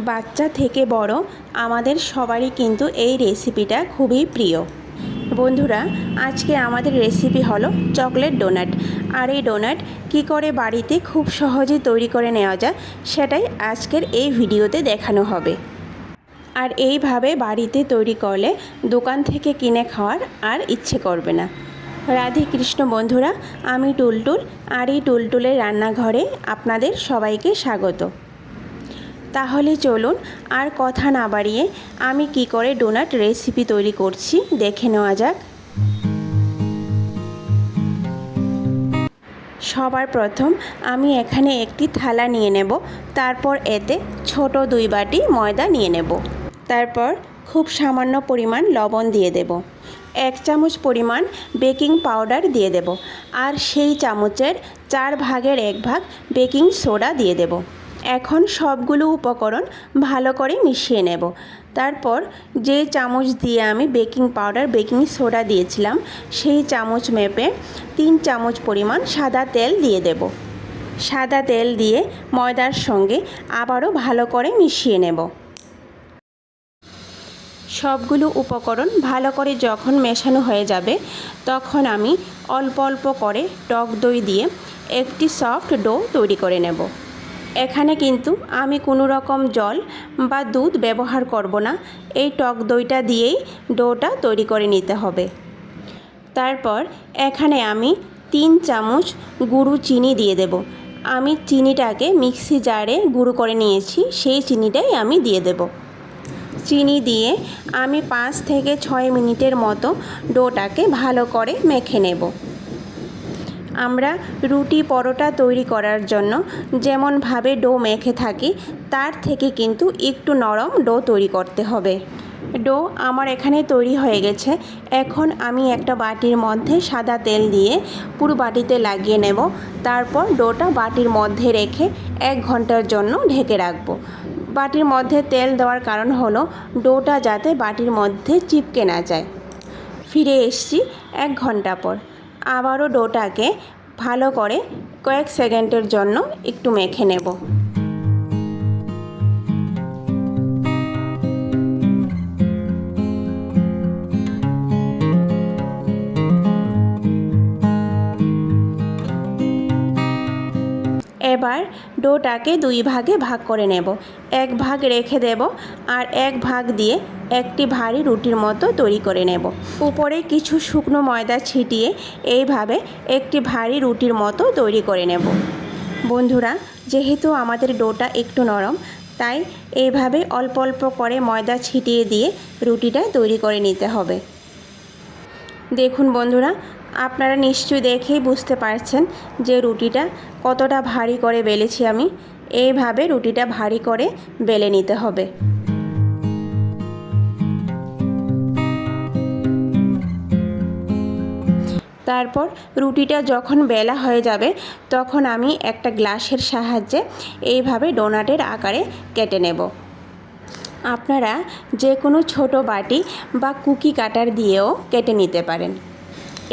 বাচ্চা থেকে বড় আমাদের সবারই কিন্তু এই রেসিপিটা খুবই প্রিয়। বন্ধুরা, আজকে আমাদের রেসিপি হলো চকলেট ডোনাট। আর এই ডোনাট কী করে বাড়িতে খুব সহজে তৈরি করে নেওয়া যায় সেটাই আজকের এই ভিডিওতে দেখানো হবে। আর এইভাবে বাড়িতে তৈরি করলে দোকান থেকে কিনে খাওয়ার আর ইচ্ছে করবে না। রাধে কৃষ্ণ বন্ধুরা, আমি টুলটুল, আর এই টুলটুলের রান্নাঘরে আপনাদের সবাইকে স্বাগত। তাহলে চলুন আর কথা না বাড়িয়ে আমি কি করে ডোনাট রেসিপি তৈরি করছি দেখে নেওয়া যাক। সবার প্রথম আমি এখানে একটি থালা নিয়ে নেব। তারপর এতে ছোট 2 বাটি ময়দা নিয়ে নেব। তারপর খুব সামান্য পরিমাণ লবণ দিয়ে দেব। 1 চামচ পরিমাণ বেকিং পাউডার দিয়ে দেব। আর সেই চামচের 4 ভাগের 1 ভাগ বেকিং সোডা দিয়ে দেব। এখন সবগুলো উপকরণ ভালো করে মিশিয়ে নেব। তারপর যে চামচ দিয়ে আমি বেকিং পাউডার বেকিং সোডা দিয়েছিলাম সেই চামচ মেপে 3 চামচ পরিমাণ সাদা তেল দিয়ে দেব। সাদা তেল দিয়ে ময়দার সঙ্গে আবারও ভালো করে মিশিয়ে নেব। সবগুলো উপকরণ ভালো করে যখন মেশানো হয়ে যাবে তখন আমি অল্প অল্প করে টক দই দিয়ে একটি সফট ডো তৈরি করে নেব। এখানে কিন্তু আমি কোনো রকম জল বা দুধ ব্যবহার করব না। এই টক দইটা দিয়েই ডোটা তৈরি করে নিতে হবে। তারপর এখানে আমি 3 চামচ গুঁড়ো চিনি দিয়ে দেব। আমি চিনিটাকে মিক্সি জারে গুঁড়ো করে নিয়েছি, সেই চিনিটাই আমি দিয়ে দেব। চিনি দিয়ে আমি 5 থেকে 6 মিনিটের মতো ডোটাকে ভালো করে মেখে নেব। আমরা রুটি পরোটা তৈরি করার জন্য যেমনভাবে ডো মেখে থাকি তার থেকে কিন্তু একটু নরম ডো তৈরি করতে হবে। ডো আমার এখানে তৈরি হয়ে গেছে। এখন আমি একটা বাটির মধ্যে সাদা তেল দিয়ে পুরো বাটিতে লাগিয়ে নেব। তারপর ডোটা বাটির মধ্যে রেখে 1 ঘন্টার জন্য ঢেকে রাখবো। বাটির মধ্যে তেল দেওয়ার কারণ হলো ডোটা যাতে বাটির মধ্যে চিপকে না যায়। ফিরে এসেছি 1 ঘন্টা পর। আবারও ডোটাকে ভালো করে কয়েক সেকেন্ডের জন্য একটু মেখে নেব। এবার ডোটাকে 2 ভাগে ভাগ করে নেব। 1 ভাগ রেখে দেব আর 1 ভাগ দিয়ে একটি ভারী রুটির মতো তৈরি করে নেব। উপরে কিছু শুকনো ময়দা ছিটিয়ে এইভাবে একটি ভারী রুটির মতো তৈরি করে নেব। বন্ধুরা, যেহেতু আমাদের ডোটা একটু নরম তাই এইভাবে অল্প অল্প করে ময়দা ছিটিয়ে দিয়ে রুটিটা তৈরি করে নিতে হবে। দেখুন বন্ধুরা, আপনারা নিশ্চয়ই দেখেই বুঝতে পারছেন যে রুটিটা কতটা ভারী করে বেলেছি আমি। এইভাবে রুটিটা ভারী করে বেলে নিতে হবে। তারপর রুটিটা যখন বেলা হয়ে যাবে তখন আমি একটা গ্লাসের সাহায্যে এইভাবে ডোনাটের আকারে কেটে নেব। আপনারা যে কোনো ছোট বাটি বা কুকি কাটার দিয়েও কেটে নিতে পারেন।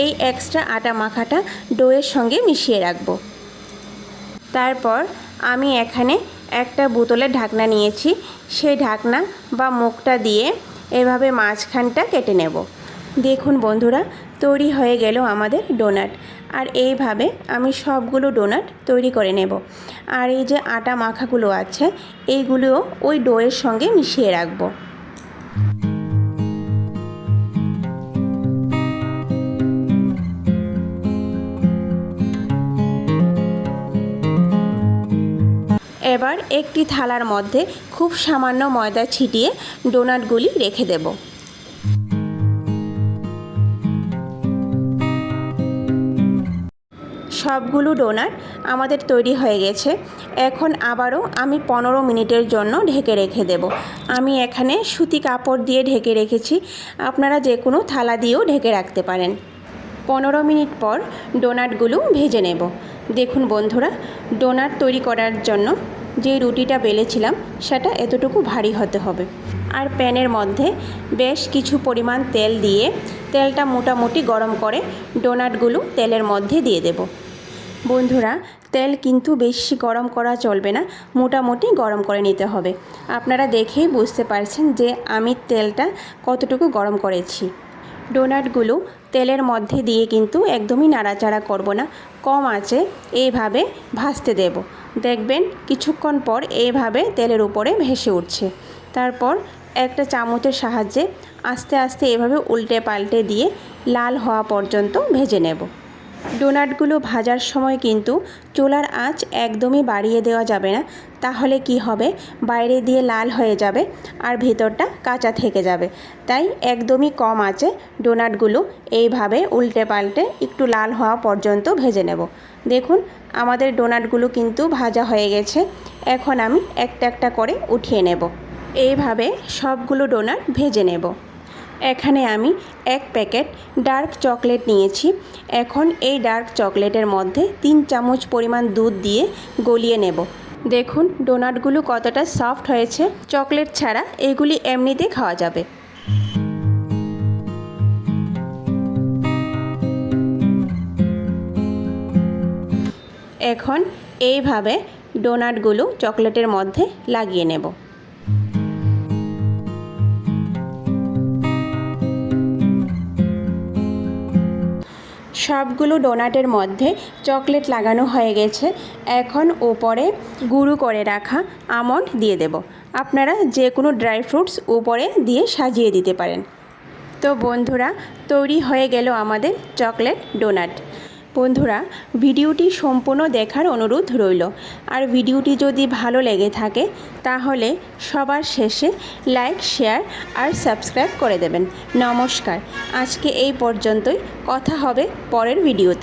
এই এক্সট্রা আটা মাখাটা ডোয়ের সঙ্গে মিশিয়ে রাখব। তারপর আমি এখানে একটা বোতলের ঢাকনা নিয়েছি। সেই ঢাকনা বা মুখটা দিয়ে এভাবে মাঝখানটা কেটে নেব। দেখুন বন্ধুরা, তৈরি হয়ে গেল আমাদের ডোনাট। আর এইভাবে আমি সবগুলো ডোনাট তৈরি করে নেব। আর এই যে আটা মাখাগুলো আছে এইগুলোও ওই ডোয়ের সঙ্গে মিশিয়ে রাখব। এবার একটি থালার মধ্যে খুব সামান্য ময়দা ছিটিয়ে ডোনাটগুলি রেখে দেব। সবগুলো ডোনাট আমাদের তৈরি হয়ে গেছে। এখন আবারও আমি 15 মিনিটের জন্য ঢেকে রেখে দেব। আমি এখানে সুতি কাপড় দিয়ে ঢেকে রেখেছি, আপনারা যে কোনো থালা দিয়েও ঢেকে রাখতে পারেন। 15 মিনিট পর ডোনাটগুলো ভেজে নেব। দেখুন বন্ধুরা, ডোনাট তৈরি করার জন্য যে রুটিটা বেলেছিলাম সেটা এতটুকু ভারী হতে হবে। আর প্যানের মধ্যে বেশ কিছু পরিমাণ তেল দিয়ে তেলটা মোটামুটি গরম করে ডোনাটগুলো তেলের মধ্যে দিয়ে দেব। বন্ধুরা, তেল কিন্তু বেশি গরম করা চলবে না, মোটামুটি গরম করে নিতে হবে। আপনারা দেখেই বুঝতে পারছেন যে আমি তেলটা কতটুকু গরম করেছি। ডোনাটগুলো তেলের মধ্যে দিয়ে কিন্তু একদমই নাড়াচাড়া করব না, কম আঁচে এইভাবে ভাজতে দেব। দেখবেন কিছুক্ষণ পর এইভাবে তেলের উপরে ভেসে উঠছে। তারপর একটা চামচের সাহায্যে আস্তে আস্তে এভাবে উল্টে পাল্টে দিয়ে লাল হওয়া পর্যন্ত ভেজে নেব। ডোনাটগুলো ভাজার সময় কিন্তু চুলার আঁচ একদমই বাড়িয়ে দেওয়া যাবে না, তাহলে কি হবে, বাইরে দিয়ে লাল হয়ে যাবে আর ভেতরটা কাঁচা থেকে যাবে। তাই একদমই কম আঁচে ডোনাটগুলো এইভাবে উল্টে পাল্টে একটু লাল হওয়া পর্যন্ত ভেজে নেব। দেখুন আমাদের ডোনাটগুলো কিন্তু ভাজা হয়ে গেছে। এখন আমি একটা একটা করে উঠিয়ে নেব। এইভাবে সবগুলো ডোনাট ভেজে নেব। এখানে আমি 1 প্যাকেট ডার্ক চকলেট নিয়েছি। এখন এই ডার্ক চকলেটের মধ্যে 3 চামচ পরিমাণ দুধ দিয়ে গলিয়ে নেব। দেখুন ডোনাটগুলো কতটা সফট হয়েছে। চকলেট ছাড়া এগুলি এমনিতেই খাওয়া যাবে। এখন এইভাবে ডোনাটগুলো চকলেটের মধ্যে লাগিয়ে নেব। সবগুলো ডোনাটের মধ্যে চকলেট লাগানো হয়ে গেছে। এখন ওপরে গুঁড়ো করে রাখা আমন্ড দিয়ে দেব। আপনারা যে কোনো ড্রাই ফ্রুটস উপরে দিয়ে সাজিয়ে দিতে পারেন। তো বন্ধুরা, তৈরি হয়ে গেল আমাদের চকলেট ডোনাট। বন্ধুরা, ভিডিওটি সম্পূর্ণ দেখার অনুরোধ রইল। আর ভিডিওটি যদি ভালো লেগে থাকে তাহলে সবার শেষে লাইক, শেয়ার আর সাবস্ক্রাইব করে দেবেন। নমস্কার, আজকে এই পর্যন্তই। কথা হবে পরের ভিডিওতে।